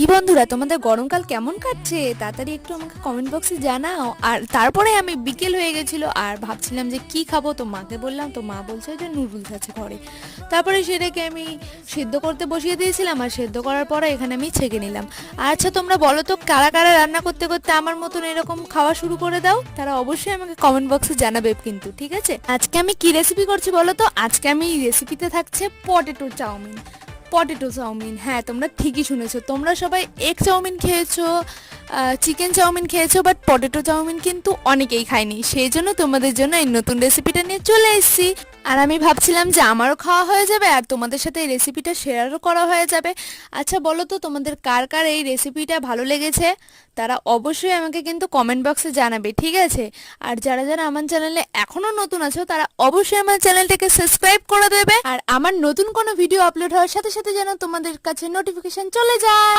কি বন্ধুরা, তোমাদের গরমকাল কেমন কাটছে? তাড়াতাড়ি একটু আমাকে কমেন্ট বক্সে জানাও। আর তারপরে আমি বিকেল হয়ে গেছিলো আর ভাবছিলাম যে কি খাবো, তো মাকে বললাম, তো মা বলছে যে নুডলস আছে ঘরে। তারপরে সেটাকে আমি সেদ্ধ করতে বসিয়ে দিয়েছিলাম, আর সেদ্ধ করার পরে এখানে আমি ছেঁকে নিলাম। আচ্ছা, তোমরা বলো তো কারা কারা রান্না করতে করতে আমার মতন এরকম খাওয়া শুরু করে দাও? তারা অবশ্যই আমাকে কমেন্ট বক্সে জানাবে কিন্তু, ঠিক আছে? আজকে আমি কি রেসিপি করছি বলো তো? আজকে আমি রেসিপিতে থাকছে পটেটো চাউমিন। পটেটো চাউমিন, হ্যাঁ তোমরা ঠিকই শুনেছো। তোমরা সবাই এগ চাউমিন খেয়েছো, চিকেন চাউমিন খেয়েছো, বাট পটেটো চাউমিন কিন্তু অনেকেই খায়নি। সেই জন্য তোমাদের জন্য এই নতুন রেসিপিটা নিয়ে চলে এসেছি। আর আমি ভাবছিলাম যে আমারও খাওয়া হয়ে যাবে আর তোমাদের সাথে এই রেসিপিটা শেয়ারও করা হয়ে যাবে। আচ্ছা বলো তো, তোমাদের কার কার এই রেসিপিটা ভালো লেগেছে? তারা অবশ্যই আমাকে কিন্তু কমেন্ট বক্সে জানাবে, ঠিক আছে? আর যারা যারা আমার চ্যানেলে এখনো নতুন আছো তারা অবশ্যই আমার চ্যানেলটাকে সাবস্ক্রাইব করে দেবে, আর আমার নতুন কোনো ভিডিও আপলোড হওয়ার সাথে সাথে যেন তোমাদের কাছে নোটিফিকেশন চলে যায়।